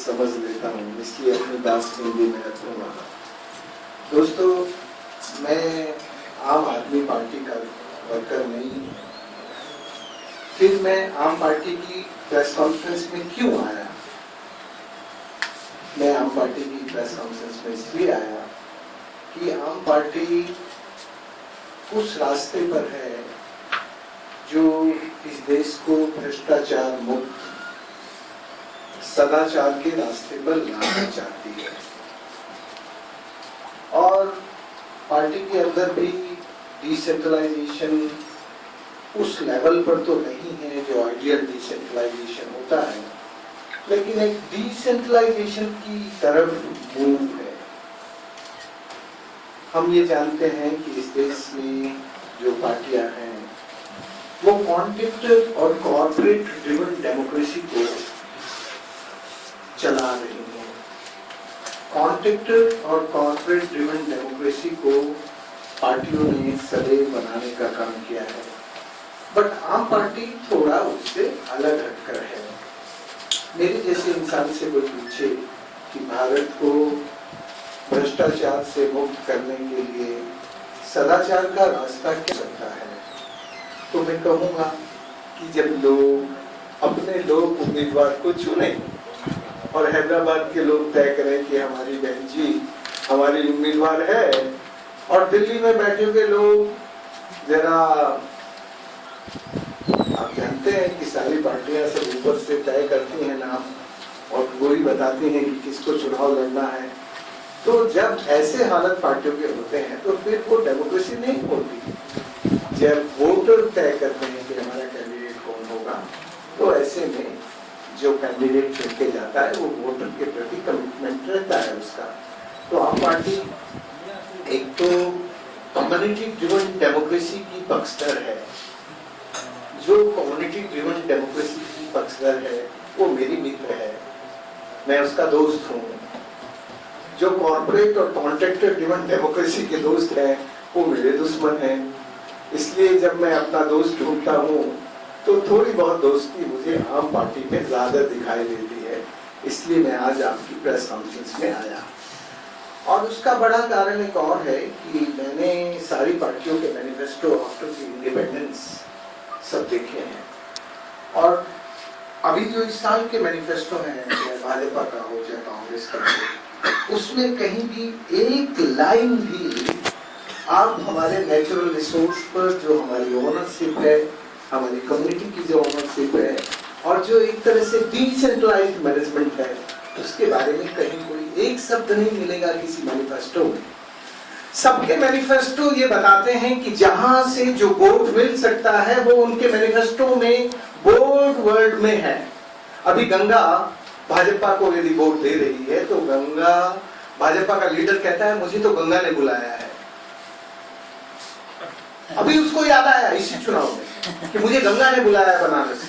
समझ लेता हूँ, इसलिए अपनी बात हिंदी में रखूँगा। दोस्तों, मैं आम आदमी पार्टी का वर्कर नहीं हूँ। फिर मैं आम पार्टी की प्रेस कॉन्फ्रेंस में क्यों आया? मैं आम पार्टी की प्रेस कॉन्फ्रेंस में इसलिए आया कि आम पार्टी उस रास्ते पर है जो इस देश को भ्रष्टाचार मुक्त सदाचार के रास्ते पर लाना चाहती है। और पार्टी के अंदर भी डिसेंट्रलाइजेशन उस लेवल पर तो नहीं है जो आइडियल डिसेंट्रलाइजेशन होता है, लेकिन एक डिसेंट्रलाइजेशन की तरफ मूव है। हम ये जानते हैं कि इस देश में जो पार्टियां हैं वो कॉन्ट्रैक्टर और कॉर्पोरेट ड्रिवन डेमोक्रेसी को चला रही हैं। कॉन्ट्रैक्टर और कॉर्पोरेट ड्रिवन डेमोक्रेसी को पार्टियों ने सदैव बनाने का काम किया है, बट आम पार्टी थोड़ा उससे अलग हटकर है। मेरे जैसे इंसान से कोई पूछे कि भारत को भ्रष्टाचार से मुक्त करने के लिए सदाचार का रास्ता क्या सकता है, तो मैं कहूँगा कि जब लोग अपने लोग उम्मीदवार को चुने और हैदराबाद के लोग तय करें कि हमारी बहन जी हमारी उम्मीदवार है, और दिल्ली में बैठे हुए लोग जरा, आप जानते हैं कि सारी पार्टियां सब ऊपर से तय करती हैं नाम और वो ही बताती हैं कि किसको चुनाव लड़ना है। तो जब ऐसे हालत पार्टियों के होते हैं तो फिर वो डेमोक्रेसी नहीं होती। जब वोटर तय करते हैं कि हमारा कैंडिडेट कौन होगा, तो ऐसे में जो कैंडिडेट चुन के जाता है वो वोटर के प्रति कमिटमेंट रहता है उसका। तो आम पार्टी एक तो कम्युनिटी ड्रिवन डेमोक्रेसी की पक्षधर है। जो कम्युनिटी ड्रिवन डेमोक्रेसी की पक्षधर है वो मेरी मित्र है, मैं उसका दोस्त हूँ। जो कॉर्पोरेट और कॉन्ट्रैक्टर ड्रिवन डेमोक्रेसी के दोस्त हैं वो मेरे दुश्मन हैं। इसलिए जब मैं अपना दोस्त ढूंढता हूँ तो थोड़ी बहुत दोस्ती मुझे आम पार्टी में ज्यादा दिखाई देती है। इसलिए मैं आज आपकी प्रेस कॉन्फ्रेंस में आया। और उसका बड़ा कारण एक और है कि मैंने सारी पार्टियों के मैनिफेस्टो आफ्टर द इंडिपेंडेंस सब देखे हैं, और अभी जो इस साल के मैनिफेस्टो हैं, चाहे भाजपा का हो चाहे कांग्रेस का हो, उसमें कहीं भी एक लाइन भी आप हमारे नेचुरल रिसोर्स पर जो हमारी ओनरशिप है, हमारी कम्युनिटी की जो ओनरशिप है, और जो एक तरह से डिसेंट्रलाइज्ड मैनेजमेंट है, उसके बारे में कहीं कोई एक शब्द नहीं मिलेगा किसी मैनिफेस्टो में। सबके मैनिफेस्टो ये बताते हैं कि जहां से जो वोट मिल सकता है वो उनके मैनिफेस्टो में बोल्ड वर्ड में है। अभी गंगा भाजपा को यदि वोट दे रही है तो गंगा, भाजपा का लीडर कहता है मुझे तो गंगा ने बुलाया है। अभी उसको याद आया इसी चुनाव में कि मुझे गंगा ने बुलाया बनारस।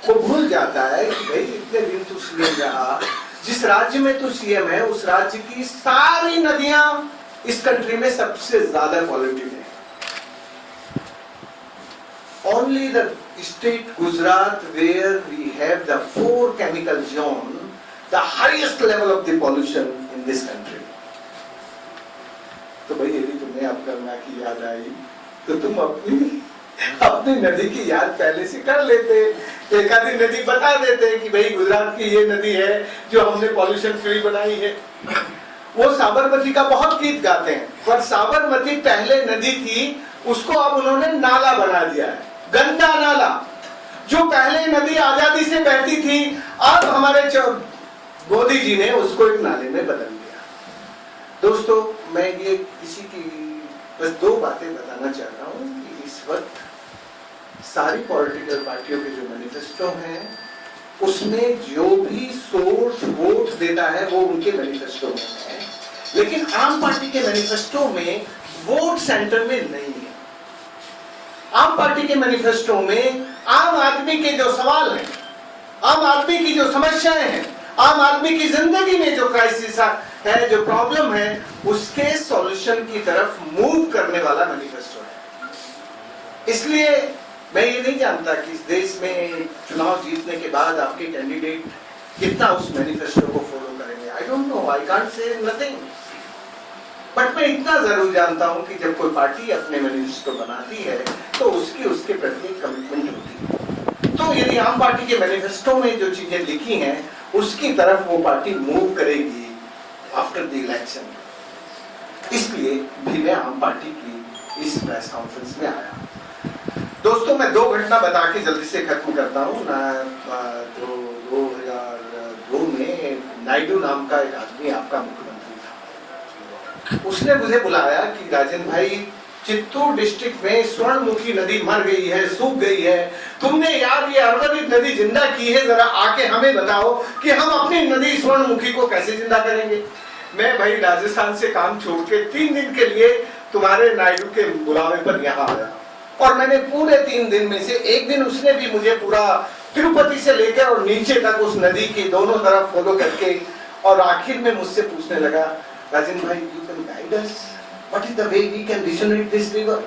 वो भूल जाता है कि भाई इतने दिन तू सीएम रहा, जिस राज्य में तू सीएम है उस राज्य की सारी नदियां इस कंट्री में सबसे ज्यादा पॉल्यूटेड है। Only the state Gujarat where we have the 4 chemical zone, the highest level of the pollution in this country. तो भाई यदि तुम्हें अब गंगा की याद आई तो तुम अपनी नदी की याद पहले से कर लेते, एक आधी नदी बता देते कि भाई गुजरात की ये नदी है जो हमने पॉल्यूशन फ्री बनाई है। वो साबरमती का बहुत गीत गाते हैं, पर साबरमती पहले नदी थी, उसको अब उन्होंने नाला बना दिया है, गंदा नाला। जो पहले नदी आजादी से बहती थी, अब हमारे मोदी जी ने उसको एक नाले में बदल दिया। दोस्तों, मैं ये किसी की बस 2 बातें बताना चाह रहा हूँ कि इस वक्त सारी पॉलिटिकल पार्टियों के जो मैनिफेस्टो हैं उसमें जो भी सोर्स वोट देता है वो उनके मैनिफेस्टो में है, लेकिन आम पार्टी के मैनिफेस्टो में वोट सेंटर में नहीं है। आम पार्टी के मैनिफेस्टो में आम आदमी के जो सवाल हैं, आम आदमी की जो समस्याएं हैं, आम आदमी की जिंदगी में जो क्राइसिस है, जो प्रॉब्लम है, उसके सॉल्यूशन की तरफ मूव करने वाला मैनिफेस्टो है। इसलिए मैं ये नहीं जानता कि इस देश में चुनाव जीतने के बाद आपके कैंडिडेट कितना उस मैनिफेस्टो को फॉलो करेंगे। I don't know, I can't say nothing, but मैं इतना जरूर जानता हूं कि जब कोई पार्टी अपने मैनिफेस्टो बनाती है तो उसके प्रति एक कमिटमेंट होती है। तो यदि आम पार्टी के मैनिफेस्टो में जो चीजें लिखी हैं उसकी तरफ वो पार्टी मूव करेगी आफ्टर द इलेक्शन। इसलिए भी मैं आम पार्टी की इस प्रेस कॉन्फ्रेंस में आया। दोस्तों, मैं दो घटना बता के जल्दी से खत्म करता हूँ। 2002 में नायडू नाम का एक आदमी आपका मुख्यमंत्री था। उसने मुझे बुलाया कि राजन भाई, चित्तूर डिस्ट्रिक्ट में स्वर्णमुखी नदी मर गई है, सूख गई है, तुमने यार ये अरवल्ली नदी जिंदा की है, जरा आके हमें बताओ कि हम अपनी नदी स्वर्णमुखी को कैसे जिंदा करेंगे। मैं भाई राजस्थान से काम छोड़ के 3 दिन के लिए तुम्हारे नायडू के बुलावे पर यहाँ आया, और मैंने पूरे 3 दिन में से एक दिन उसने भी मुझे पूरा तिरुपति से लेकर और नीचे तक उस नदी की दोनों तरफ फॉलो करके, और आखिर में मुझसे पूछने लगा, राजन भाई, you can guide us, what is the way we can rejuvenate this river.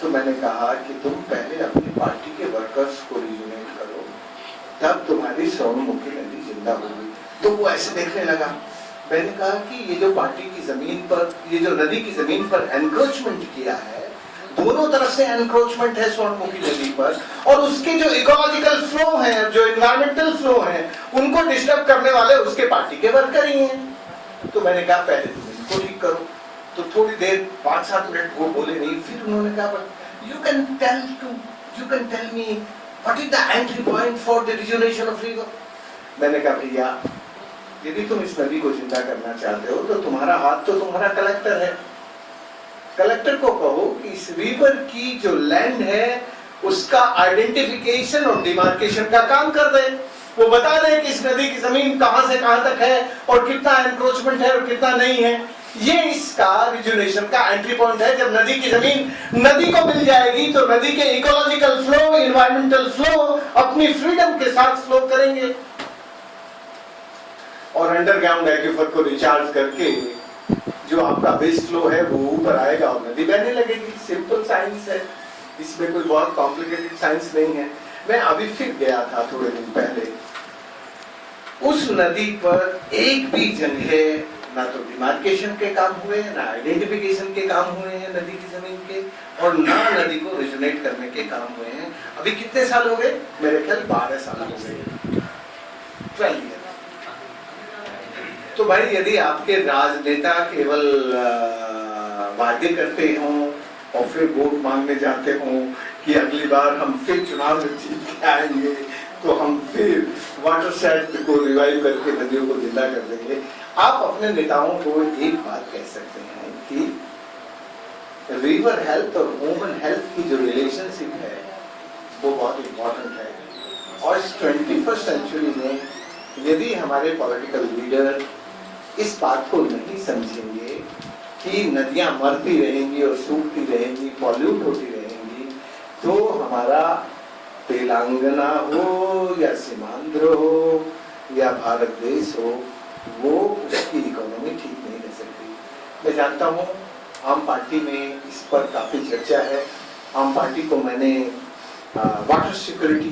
तो मैंने कहा कि तुम पहले अपनी पार्टी के वर्कर्स को रिजोनेट करो, तब तुम्हारी स्वर्णमुखी नदी जिंदा होगी। तो वो ऐसे देखने लगा। मैंने कहा कि ये जो पार्टी की जमीन पर, ये जो नदी की जमीन पर एनक्रोचमेंट किया है, दोनों तरफ से एनक्रोचमेंट है स्वर्णमुखी नदी पर, और उसके जो इकोलॉजिकल फ्लो है, जो एनवायरमेंटल फ्लो है, उनको डिस्टर्ब करने वाले उसके पार्टी के वर्कर ही हैं। तो मैंने कहा पहले तुम इनको ठीक करो। तो थोड़ी देर 5-7 मिनट वो बोले नहीं, फिर उन्होंने कहा, you can tell me what is the entry point for the resonation of river. मैंने कहा भैया, यदि तुम इस नदी को जिंदा करना चाहते हो तो तुम्हारा हाथ तो तुम्हारा कलेक्टर है। कलेक्टर को कहो कि इस रिवर की जो लैंड है उसका आइडेंटिफिकेशन और डिमार्केशन का काम कर दे। वो बता दे कि इस नदी की जमीन कहां से कहां तक है और कितना एनक्रोचमेंट है और कितना नहीं है। ये इसका रिजोनेशन का एंट्री पॉइंट है। जब नदी की जमीन नदी को मिल जाएगी तो नदी के इकोलॉजिकल फ्लो, एनवायरमेंटल फ्लो अपनी फ्रीडम के साथ फ्लो करेंगे, और अंडरग्राउंड एक्वीफर को रिचार्ज करके जो आपका बेस फ्लो है वो ऊपर आएगा और नदी बहने लगेगी। सिंपल साइंस है, इसमें कोई बहुत कॉम्प्लिकेटेड साइंस नहीं है। मैं अभी फिर गया था थोड़े दिन पहले, उस नदी पर एक भी जगह ना तो डिमार्केशन के काम हुए, ना आइडेंटिफिकेशन के काम हुए हैं नदी की जमीन के, और ना नदी को रिजोनेट करने के काम हुए हैं। अभी कितने साल हो गए? मेरे ख्याल 12 साल हो गए, 12 ईयर। तो भाई, यदि आपके राजनेता केवल वादे करते हों और फिर वोट मांगने जाते हों कि अगली बार हम फिर चुनाव में जीत के आएंगे तो हम फिर वाटर सेट को रिवाइव करके नदियों को जिंदा कर देंगे, आप अपने नेताओं को एक बात कह सकते हैं कि रिवर हेल्थ और ह्यूमन हेल्थ की जो रिलेशनशिप है वो बहुत इम्पोर्टेंट है। और इस 21st सेंचुरी में यदि हमारे पॉलिटिकल लीडर इस बात को नहीं समझेंगे कि नदियां मरती रहेंगी और सूखती रहेंगी, पॉल्यूट होती रहेंगी, तो हमारा तेलंगाना हो या सीमांध्र हो या भारत देश हो, वो उसकी इकोनॉमी ठीक नहीं रह सकती। मैं जानता हूँ आम पार्टी में इस पर काफी चर्चा है। आम पार्टी को मैंने वाटर सिक्योरिटी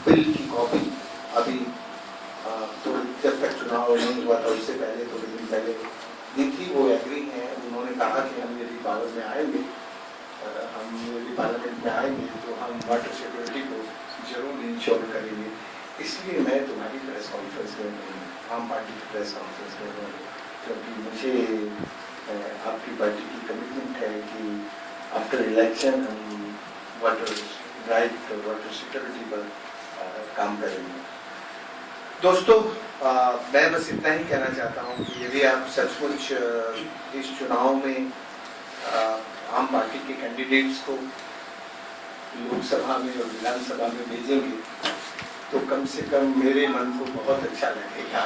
बिल की कॉपी अभी तो जब तक चुनाव नहीं हुआ था उससे पहले, थोड़े दिन पहले दी थी। वो एग्री हैं, उन्होंने कहा कि हम यदि पावर में आएंगे, हम यदि पार्लियामेंट में आएंगे तो हम वाटर सिक्योरिटी को जरूर इंश्योर करेंगे। इसलिए मैं तुम्हारी प्रेस कॉन्फ्रेंस में हूँ, आम पार्टी की प्रेस कॉन्फ्रेंस में हूँ, क्योंकि मुझे आपकी पार्टी की कमिटमेंट है कि आफ्टर इलेक्शन हम वाटर राइट और वाटर सिक्योरिटी पर काम करेंगे। दोस्तों, मैं बस इतना ही कहना चाहता हूँ कि यदि आप सचमुच इस चुनाव में आम पार्टी के कैंडिडेट्स को लोकसभा में और विधानसभा में भेजेंगे तो कम से कम मेरे मन को बहुत अच्छा लगेगा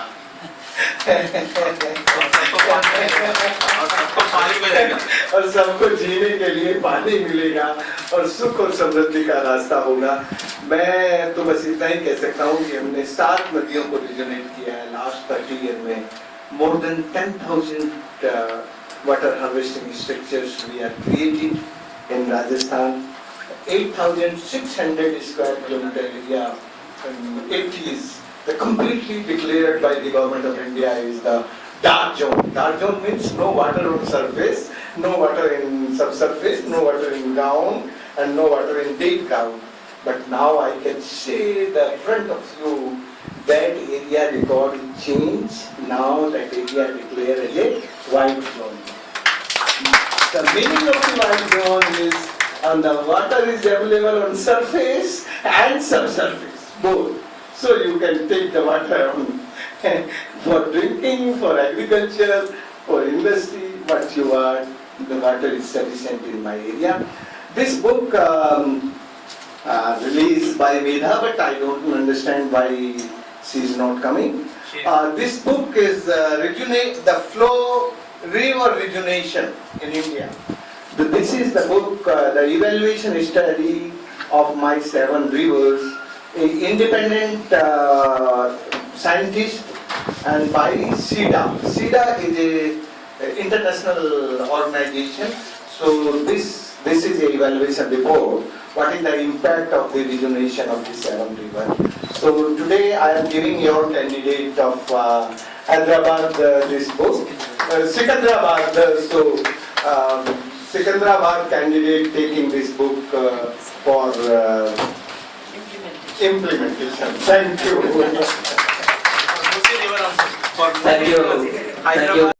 और सबको जीने के लिए पानी मिलेगा और सुख और समृद्धि का रास्ता होगा। मैं तो बस इतना ही कह सकता हूँ कि हमने 7 नदियों को रिजोनेट किया है लास्ट 30 ईयर में। More than 10,000 water harvesting structures we are created in Rajasthan. 8,600 square kilometre area, 80 the completely declared by the government of India is the dark zone. Dark zone means no water on surface, no water in subsurface, no water in ground, and no water in deep ground. But now I can say the front of you that area record change. Now that area declared as a white zone. The meaning of the white zone is the water is available on surface and subsurface, both. So you can take the water for drinking, for agriculture, for industry, what you want. The water is sufficient in my area. This book released by Medha, but I don't understand why she is not coming. This book is the flow river rejuvenation in India. This is the book, the evaluation study of my 7 rivers, independent scientist, and by SIDA. SIDA is a international organization. So this is a evaluation report. What is the impact of the rejuvenation of the 7 rivers? So today I am giving your candidate of Hyderabad this book. Sikandrabad, Sikandrabad candidate taking this book for implementation. Thank you. Thank you.